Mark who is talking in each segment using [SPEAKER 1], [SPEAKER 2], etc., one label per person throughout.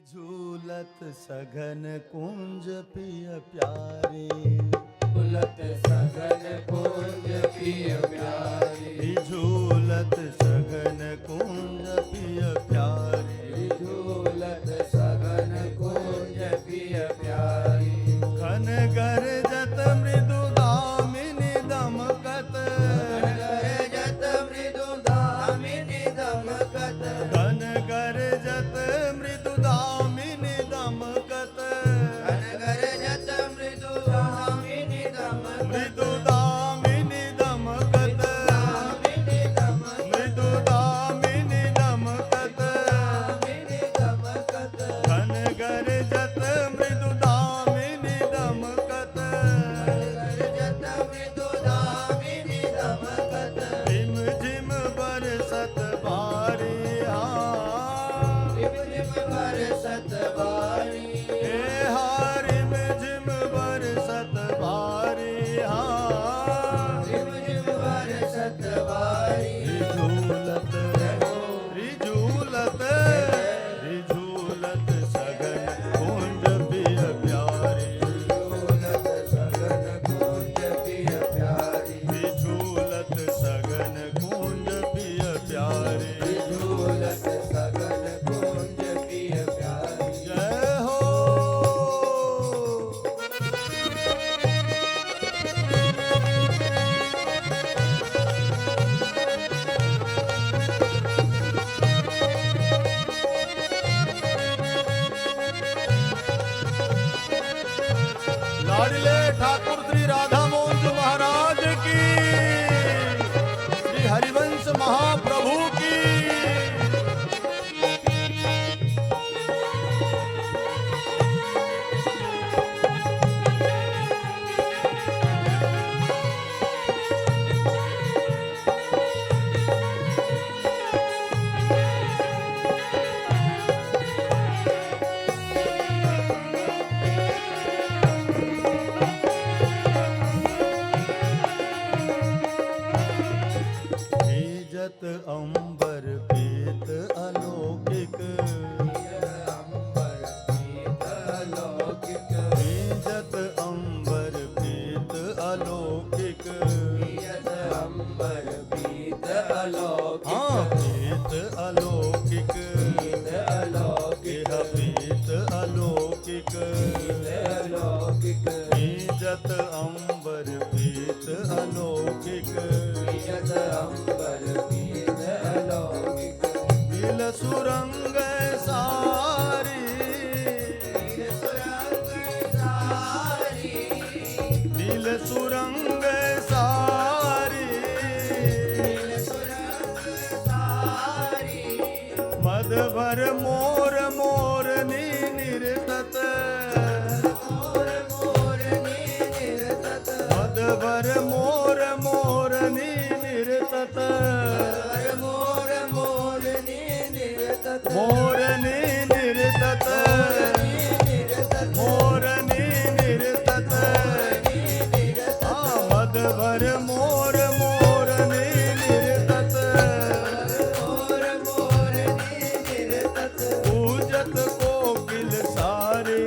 [SPEAKER 1] झूलत सघन कुंज पिय प्यारे,
[SPEAKER 2] झूलत सघन कुंज पिय प्यारे,
[SPEAKER 1] झूलत सघन कुंज पिय प्यारे,
[SPEAKER 2] झूलत सघन कुंज पिय प्यारे,
[SPEAKER 1] घन गर्जत मृदु दामिनी दमकत,
[SPEAKER 2] गर्जत मृदु दामिनी दमकत,
[SPEAKER 1] घन गर्जत मृदु दामिनी दमकत,
[SPEAKER 2] गर्जत मृदु दामिनी दमकत,
[SPEAKER 1] मृदु दामिनी दमकत,
[SPEAKER 2] दामिनी दमकत,
[SPEAKER 1] मृदु दामिनी दमकत,
[SPEAKER 2] दामिनी दमकत,
[SPEAKER 1] घन गर्जत मृदु दामिनी दमकत,
[SPEAKER 2] गर्जत मृदु दामिनी दमकत,
[SPEAKER 1] झिम झिम बरसत बारी
[SPEAKER 2] रिम रिम बरसत बारी,
[SPEAKER 1] हे हारिम झिम बरसत बारी
[SPEAKER 2] रिम रिम बरसत बारी,
[SPEAKER 1] झूलत रिझूलत रिझूलत सघन कुंज पिय प्यारे,
[SPEAKER 2] झूलत सघन कुंज पिय प्यारी,
[SPEAKER 1] रिझूलत सघन कुंज पिय प्यारे,
[SPEAKER 2] झूलत सघन कुंज पिय प्यारी।
[SPEAKER 1] जय हो। लाडले ठाकुर श्री राधा मोहन जी महाराज की, श्री हरिवंश महाप्रभु की। भीजत अंबर पीत अलौकिक,
[SPEAKER 2] अंबर पीत अलौकिक,
[SPEAKER 1] भीजत अंबर पीत अलौकिक,
[SPEAKER 2] पियत अंबर पीत अलौकिक,
[SPEAKER 1] हाँ पीत अलौकिक,
[SPEAKER 2] पीत अलौकिक,
[SPEAKER 1] यह पीत अलौकिक,
[SPEAKER 2] पीत अलौकिक,
[SPEAKER 1] भीजत अंबर पीत अलौकिक,
[SPEAKER 2] पियत अंबर पीत अलौकिक,
[SPEAKER 1] दिल सुरंग सारी,
[SPEAKER 2] नील सुरंग सारी,
[SPEAKER 1] नील सुरंग सारी,
[SPEAKER 2] नील सुरंग सारी,
[SPEAKER 1] मद भर मोर मोरनी निरतत,
[SPEAKER 2] मोर मोरनी निरतत,
[SPEAKER 1] मद भर मोर मोरनी निरतत,
[SPEAKER 2] मोर मोरनी निरतत,
[SPEAKER 1] मोरनी निरतत,
[SPEAKER 2] निरतत,
[SPEAKER 1] मोरनी निरतत,
[SPEAKER 2] निरतत,
[SPEAKER 1] हाँ मद भर मोर मोरनी निरतत,
[SPEAKER 2] मोर मोरनी निरतत,
[SPEAKER 1] पूजत कोकिल सारे,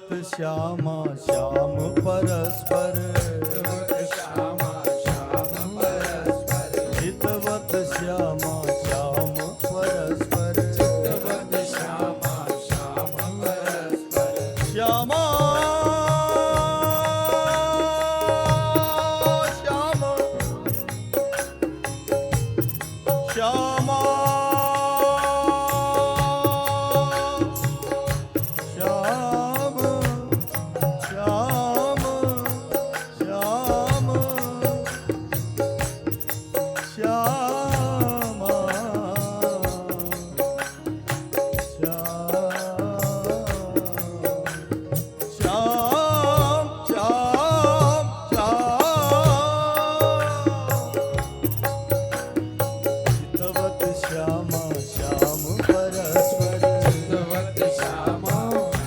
[SPEAKER 1] हितवत श्यामा श्याम परस्पर
[SPEAKER 2] श्यामा श्याम परस्पर
[SPEAKER 1] हितवत श्यामा श्याम परस्पर
[SPEAKER 2] चित्तवत श्यामा श्याम परस्पर
[SPEAKER 1] श्यामा श्याम श्यामा श्याम श्याम श्याम श्यामा श्याम श्याम हितवत श्यामा श्याम परस्पर
[SPEAKER 2] चित्तवत श्यामा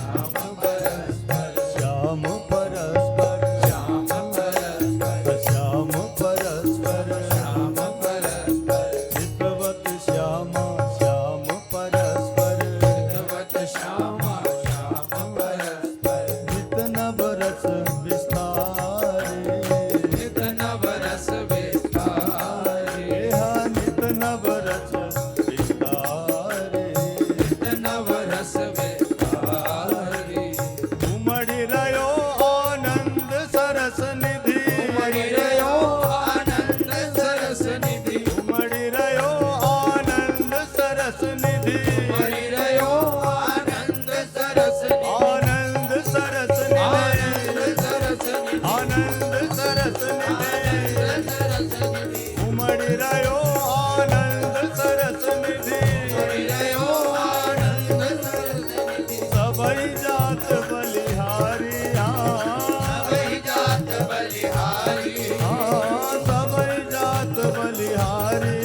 [SPEAKER 2] श्याम परस्पर
[SPEAKER 1] श्याम परस्पर
[SPEAKER 2] श्याम परस्पर
[SPEAKER 1] श्याम परस्पर
[SPEAKER 2] श्याम परस्पर
[SPEAKER 1] हितवत श्यामा श्याम परस्पर
[SPEAKER 2] चित्तवत श्यामा श्याम परस्पर
[SPEAKER 1] हित नव रस विस्तारे
[SPEAKER 2] नित नव रस विस्तारे
[SPEAKER 1] हा नित नव रस विस्तारे
[SPEAKER 2] नित नव रस विस्तारे
[SPEAKER 1] उमड़ी रयो आनंद सरस निधि
[SPEAKER 2] उमड़ी रयो आनंद सरस निधि
[SPEAKER 1] उमड़ी रयो आनंद सरस निधि
[SPEAKER 2] उमड़ी रयो आनंद सरस निधि
[SPEAKER 1] आनंद सरस निधि
[SPEAKER 2] आनंद सरस निधि
[SPEAKER 1] आनंद सरस निधि
[SPEAKER 2] आनंद सरस निधि
[SPEAKER 1] उमड़ी रयो आनंद सरस निधि
[SPEAKER 2] उमड़ी रयो आनंद सरस निधि
[SPEAKER 1] सबई जात बलिहारी
[SPEAKER 2] सबई जात बलिहारी
[SPEAKER 1] सबई जात बलिहारी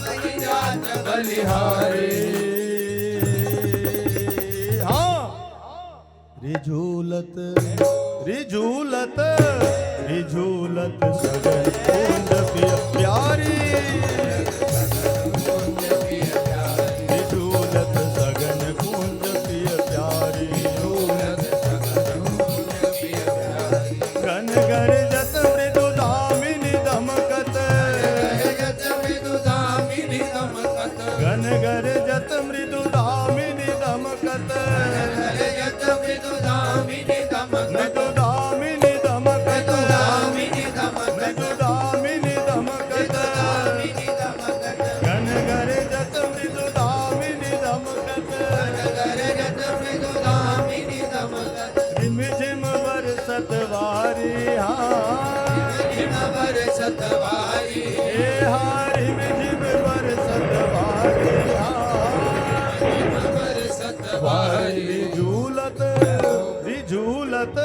[SPEAKER 2] सबई जात बलिहारी
[SPEAKER 1] रिझूलत रिझूलत रिझूलत सगन कुंज पिय प्यारी रिझूलत सगन कुंज पिय प्यारी घन गर्जत मृदु दामिनी दमकत घन गर्जत मृदु दामिनी दमकत मृदु दामिनी दमकत मृदु दामिनी दमकत घन गर्जत मृदु दामिनी दमकत रिम झिम बरसत वारी
[SPEAKER 2] सतवारी
[SPEAKER 1] ए रिम झिम बरसत वारी
[SPEAKER 2] सतवारी
[SPEAKER 1] रिझूलत रिझूलत